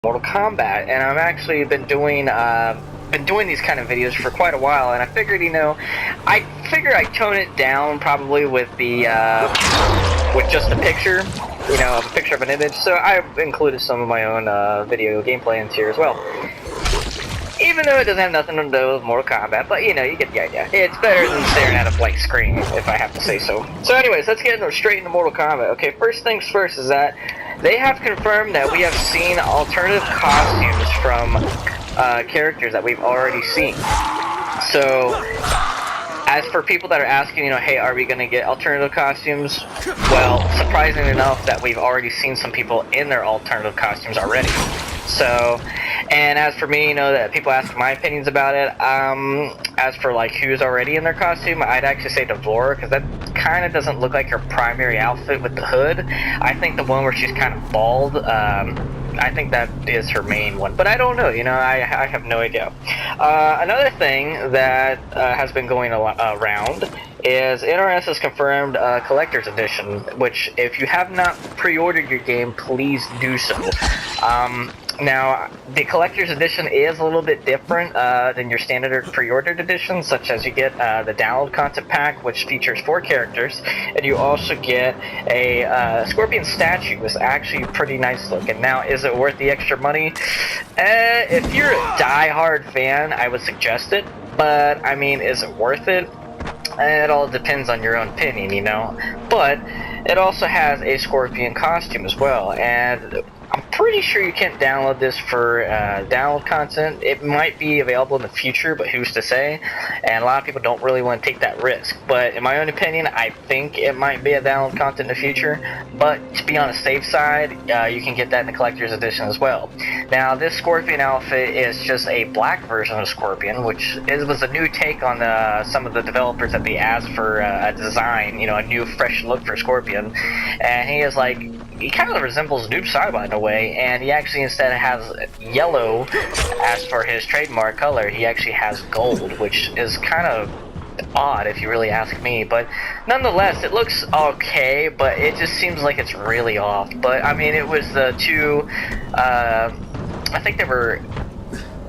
Mortal Kombat, and I've actually been doing these kind of videos for quite a while, and I figured, I'd tone it down probably with the with just a picture, a picture of an image. So I've included some of my own video gameplay into here as well. Even though it doesn't have nothing to do with Mortal Kombat, but you get the idea. It's better than staring at a blank screen, if I have to say so. So anyways, let's get straight into Mortal Kombat. Okay, first things first is that they have confirmed that we have seen alternative costumes from characters that we've already seen. So, as for people that are asking, hey, are we going to get alternative costumes? Well, surprising enough that we've already seen some people in their alternative costumes already. So, and as for me, that people ask my opinions about it, as for like who's already in their costume, I'd actually say Devora, because that kind of doesn't look like her primary outfit with the hood. I think the one where she's kind of bald, I think that is her main one, but I don't know, I have no idea. Another thing that has been going around is NRS has confirmed Collector's Edition, which if you have not pre-ordered your game, please do so. Now, the Collector's Edition is a little bit different than your standard pre-ordered edition, such as you get the download content pack, which features 4 characters, and you also get a Scorpion statue. It's actually pretty nice looking. Now, is it worth the extra money? If you're a die-hard fan, I would suggest it, but, I mean, is it worth it? It all depends on your own opinion, But it also has a Scorpion costume as well, and I'm pretty sure you can't download this for download content. It might be available in the future, but who's to say? And a lot of people don't really want to take that risk. But in my own opinion, I think it might be a download content in the future. But to be on the safe side, you can get that in the Collector's Edition as well. Now, this Scorpion outfit is just a black version of Scorpion, which was a new take on some of the developers that they asked for a design, a new fresh look for Scorpion. And he is like, he kind of resembles Noob Saibot in a way, and he actually instead has yellow as for his trademark color. He actually has gold, which is kind of odd if you really ask me, but nonetheless it looks okay, but it just seems like it's really off. But I mean, it was the two I think they were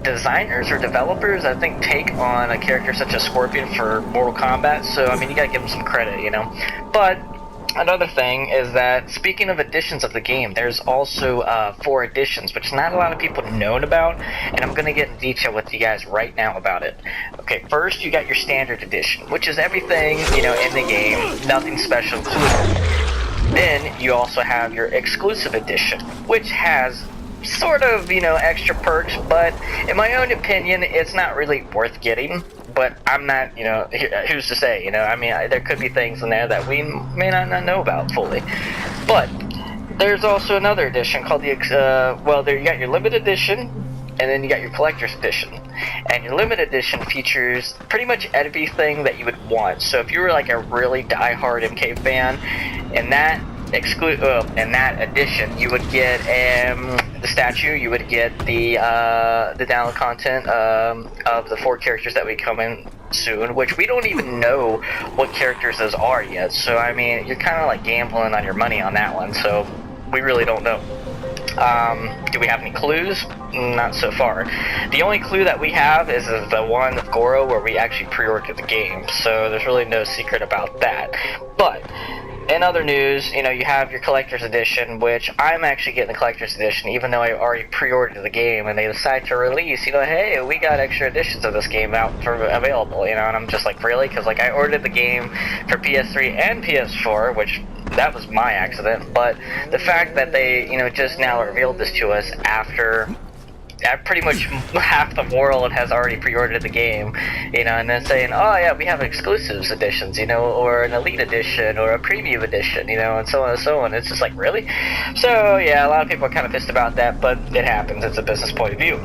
designers or developers, I think, take on a character such as Scorpion for Mortal Kombat, so I mean, you gotta give them some credit, But another thing is that, speaking of editions of the game, there's also 4 editions, which not a lot of people know about, and I'm going to get in detail with you guys right now about it. Okay, first you got your standard edition, which is everything, in the game, nothing special included. Then you also have your exclusive edition, which has sort of, extra perks, but in my own opinion, it's not really worth getting. But I'm not, who's to say, I mean, there could be things in there that we may not know about fully. But there's also another edition called there you got your limited edition, and then you got your collector's edition. And your limited edition features pretty much everything that you would want. So if you were like a really die-hard MK fan, in that edition, you would get the statue, you would get the download content of the 4 characters that we come in soon, which we don't even know what characters those are yet. So I mean, you're kind of like gambling on your money on that one. So we really don't know. Do we have any clues? Not so far. The only clue that we have is the one of Goro where we actually pre-ordered the game. So there's really no secret about that. But in other news, you have your Collector's Edition, which I'm actually getting the Collector's Edition, even though I already pre-ordered the game, and they decide to release, hey, we got extra editions of this game out for available, and I'm just like, really? Because, like, I ordered the game for PS3 and PS4, which, that was my accident, but the fact that they, just now revealed this to us after pretty much half the world has already pre-ordered the game, and then saying, oh yeah, we have exclusives editions, or an elite edition, or a preview edition, and so on and so on. It's just like, really? So yeah, a lot of people are kind of pissed about that, but it happens. It's a business point of view.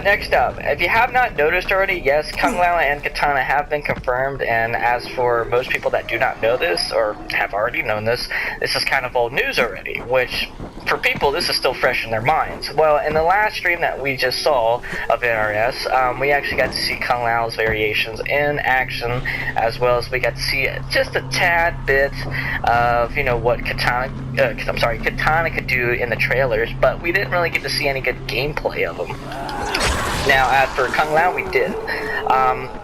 Next up, if you have not noticed already, yes, Kung Lao and Katana have been confirmed, and as for most people that do not know this, or have already known this is kind of old news already, which, for people, this is still fresh in their minds. Well, in the last stream that we just saw of NRS, we actually got to see Kung Lao's variations in action, as well as we got to see just a tad bit of, what Katana I'm sorry, Katana could do in the trailers, but we didn't really get to see any good gameplay of him. Now, as for Kung Lao, we did.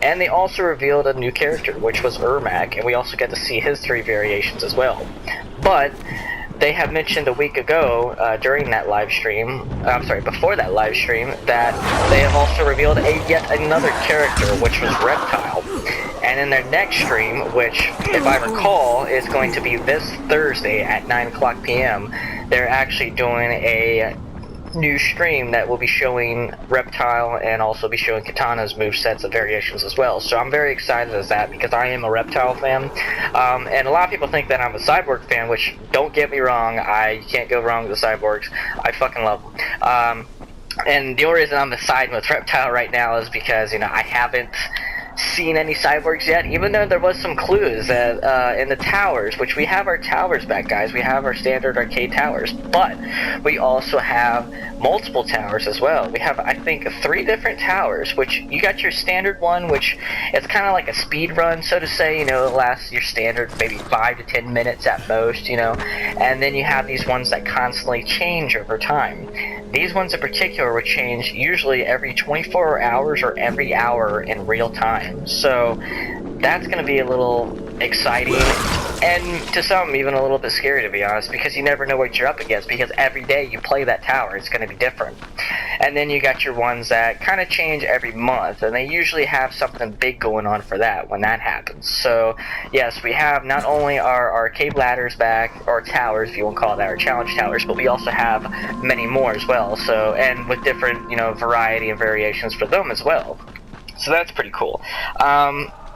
And they also revealed a new character, which was Ermac, and we also got to see his 3 variations as well. But they have mentioned a week ago, during that live stream, before that live stream, that they have also revealed yet another character, which was Reptile. And in their next stream, which, if I recall, is going to be this Thursday at 9 o'clock p.m., they're actually doing a new stream that will be showing Reptile and also be showing Katana's movesets and variations as well. So I'm very excited as that, because I am a Reptile fan. And a lot of people think that I'm a Cyborg fan, which, don't get me wrong, you can't go wrong with the Cyborgs. I fucking love them. And the only reason I'm siding with Reptile right now is because, I haven't seen any cyborgs yet, even though there was some clues that in the towers, which we have our towers back, guys. We have our standard arcade towers, but we also have multiple towers as well. We have, I think, 3 different towers, which you got your standard one, which is kind of like a speed run, so to say. It lasts your standard maybe 5 to 10 minutes at most, and then you have these ones that constantly change over time. These ones in particular would change usually every 24 hours or every hour in real time. So that's going to be a little exciting, and to some even a little bit scary, to be honest, because you never know what you're up against, because every day you play that tower, it's going to be different. And then you got your ones that kind of change every month, and they usually have something big going on for that when that happens. So yes, we have not only our arcade ladders back, or towers if you want to call that, our challenge towers, but we also have many more as well. So, and with different variety and variations for them as well. So that's pretty cool.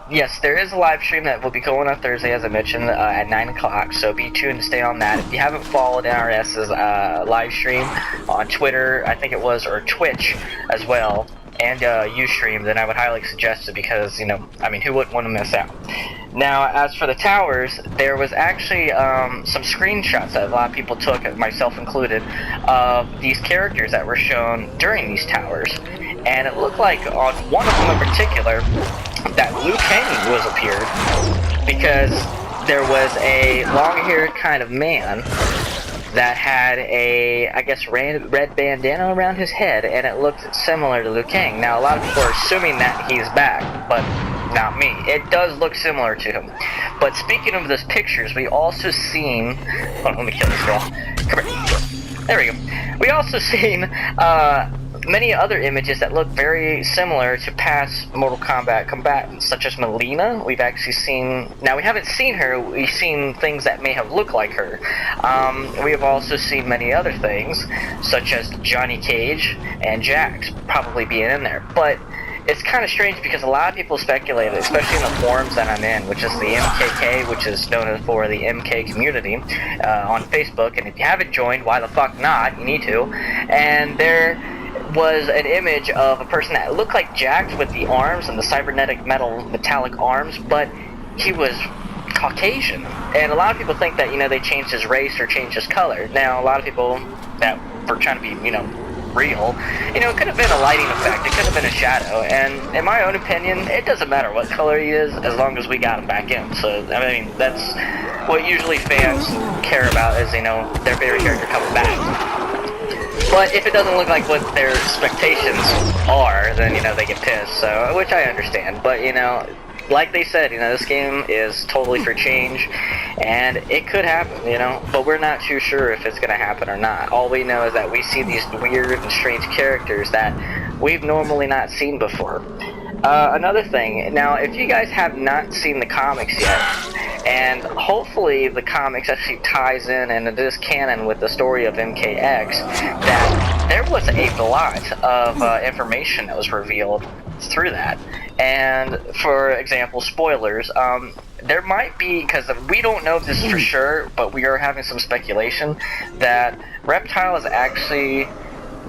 Yes, there is a live stream that will be going on Thursday, as I mentioned, at 9 o'clock, so be tuned to stay on that. If you haven't followed NRS's live stream on Twitter, I think it was, or Twitch as well, and Ustream, then I would highly suggest it, because, who wouldn't want to miss out? Now, as for the towers, there was actually some screenshots that a lot of people took, myself included, of these characters that were shown during these towers. And it looked like on one of them in particular, that Liu Kang was appeared, because there was a long-haired kind of man that had a, I guess, red bandana around his head, and it looked similar to Liu Kang. Now, a lot of people are assuming that he's back, but not me. It does look similar to him. But speaking of those pictures, we also seen... Hold on, let me kill this girl. Come here. There we go. We also seen many other images that look very similar to past Mortal Kombat combatants, such as Melina. We've actually seen... Now, we haven't seen her. We've seen things that may have looked like her. We have also seen many other things, such as Johnny Cage and Jax probably being in there. But it's kind of strange, because a lot of people speculated, especially in the forums that I'm in, which is the MKK, which is known for the MK community, on Facebook. And if you haven't joined, why the fuck not? You need to. And there was an image of a person that looked like Jax with the arms and the cybernetic metallic arms, but he was Caucasian. And a lot of people think that, they changed his race or changed his color. Now, a lot of people that were trying to be, real, it could have been a lighting effect, it could have been a shadow, and in my own opinion, it doesn't matter what color he is, as long as we got him back in. So, that's what usually fans care about, is, their favorite character coming back. But if it doesn't look like what their expectations are, then, they get pissed, so, which I understand. But, like they said, this game is totally for change, and it could happen, but we're not too sure if it's going to happen or not. All we know is that we see these weird and strange characters that we've normally not seen before. Another thing, now, if you guys have not seen the comics yet, and hopefully the comics actually ties in, and it is canon with the story of MKX, that there was a lot of information that was revealed through that. And for example, spoilers, there might be, because we don't know if this is for sure, but we are having some speculation that Reptile is actually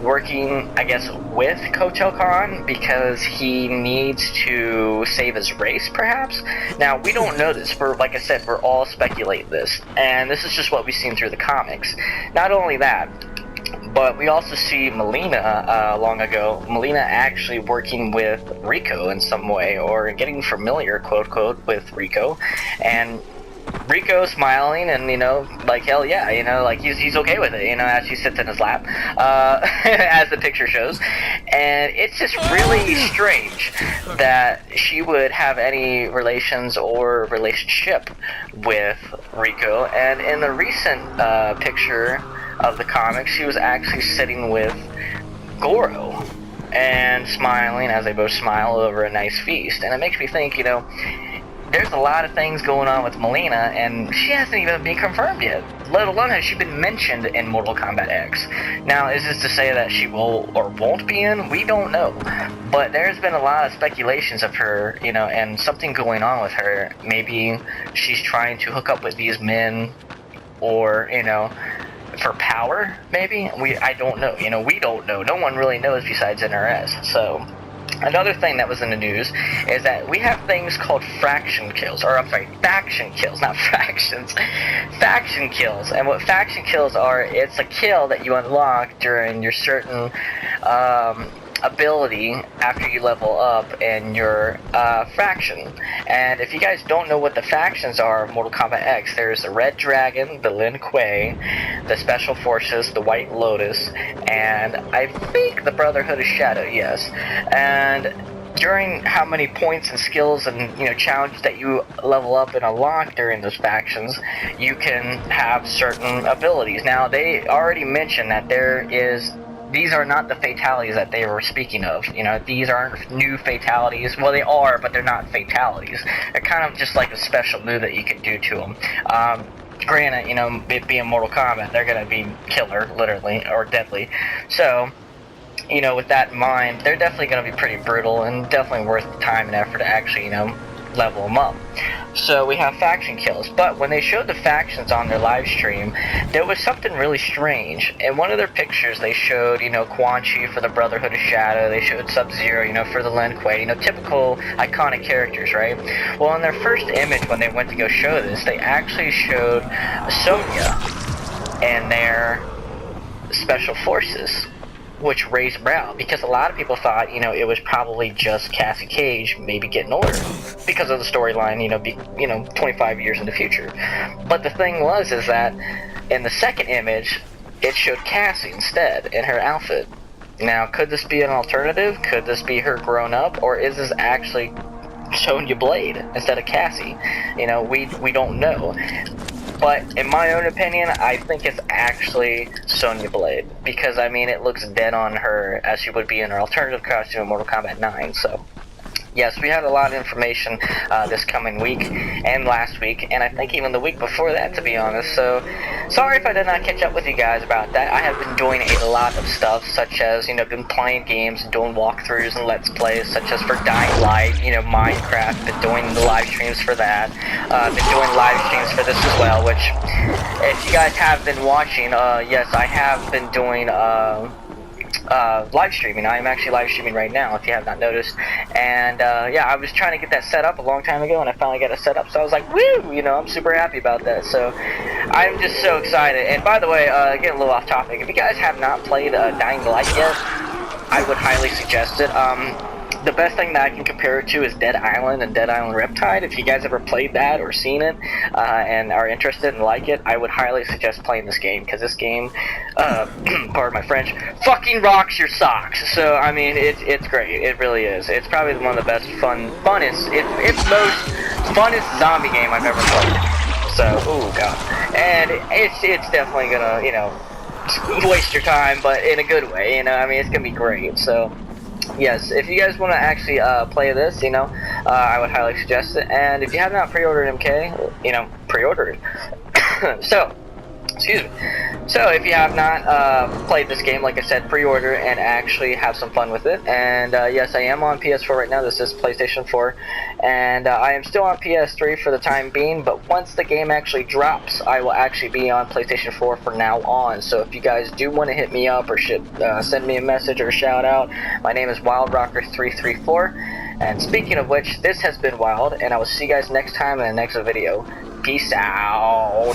working, I guess, with Kotal Khan because he needs to save his race, perhaps? Now, we don't know this. Like I said, we're all speculating this, and this is just what we've seen through the comics. Not only that, but we also see Melina, long ago, Melina actually working with Rico in some way, or getting familiar, quote-quote, with Rico, and Rico smiling and, you know, like, hell yeah, you know, like, he's okay with it, you know, as she sits in his lap, as the picture shows. And it's just really strange that she would have any relations or relationship with Rico. And in the recent picture of the comic, she was actually sitting with Goro and smiling as they both smile over a nice feast. And it makes me think, you know, there's a lot of things going on with Melina, and she hasn't even been confirmed yet, let alone has she been mentioned in Mortal Kombat X. Now, is this to say that she will or won't be in? We don't know. But there's been a lot of speculations of her, you know, and something going on with her. Maybe she's trying to hook up with these men, or, you know, for power, maybe? I don't know. You know, we don't know. No one really knows besides NRS. So, another thing that was in the news is that we have things called faction kills, not fractions. Faction kills. And what faction kills are, it's a kill that you unlock during your certain ability after you level up in your faction. And if you guys don't know what the factions are of Mortal Kombat X, there's the Red Dragon, the Lin Kuei, the Special Forces, the White Lotus, and I think the Brotherhood of Shadow, yes. And during how many points and skills and, you know, challenges that you level up and unlock during those factions, you can have certain abilities. Now, they already mentioned that these are not the fatalities that they were speaking of. You know, these aren't new fatalities. Well, they are, but they're not fatalities. They're kind of just like a special move that you can do to them. Granted, you know, it being Mortal Kombat, they're going to be killer, literally, or deadly. So, you know, with that in mind, they're definitely going to be pretty brutal and definitely worth the time and effort to actually, you know, level them up. So we have faction kills, but when they showed the factions on their live stream, there was something really strange. In one of their pictures, they showed, you know, Quan Chi for the Brotherhood of Shadow, they showed Sub-Zero, you know, for the Lin Kuei, you know, typical iconic characters, right? Well, in their first image, when they went to go show this, they actually showed Sonya and their Special Forces, which raised brow, because a lot of people thought, you know, it was probably just Cassie Cage maybe getting older because of the storyline, you know, 25 years in the future. But the thing was is that in the second image, it showed Cassie instead in her outfit. Now, could this be an alternative? Could this be her grown up, or is this actually Sonya Blade instead of Cassie? You know, we don't know. But in my own opinion, I think it's actually Sonya Blade, because I mean, it looks dead on her as she would be in her alternative costume in Mortal Kombat 9. So yes, we had a lot of information this coming week and last week, and I think even the week before that, to be honest. So sorry if I did not catch up with you guys about that. I have been doing a lot of stuff, such as, you know, been playing games and doing walkthroughs and let's plays, such as for Dying Light, you know, Minecraft. Been doing the live streams for that. Been doing live streams for this as well, which, if you guys have been watching, yes, I have been doing live streaming. I am actually live streaming right now, if you have not noticed. And yeah, I was trying to get that set up a long time ago, and I finally got it set up, so I was like, woo, you know, I'm super happy about that. So I'm just so excited. And by the way, getting a little off topic, if you guys have not played Dying Light yet, I would highly suggest it. The best thing that I can compare it to is Dead Island and Dead Island Riptide. If you guys ever played that or seen it and are interested and like it, I would highly suggest playing this game, because this game, pardon my French, fucking rocks your socks. So I mean, it's great. It really is. It's probably one of the best funnest, it's most funnest zombie game I've ever played. So, oh god, and it's definitely gonna, you know, waste your time, but in a good way. You know, I mean, it's gonna be great. So yes, if you guys want to actually play this, you know, I would highly suggest it. And if you have not pre-ordered MK, you know, pre-order it. So, excuse me. So, if you have not played this game, like I said, pre-order and actually have some fun with it. And yes, I am on PS4 right now. This is PlayStation 4. And I am still on PS3 for the time being, but once the game actually drops, I will actually be on PlayStation 4 from now on. So if you guys do want to hit me up or send me a message or a shout out, my name is WildRocker334. And speaking of which, this has been Wild, and I will see you guys next time in the next video. Peace out.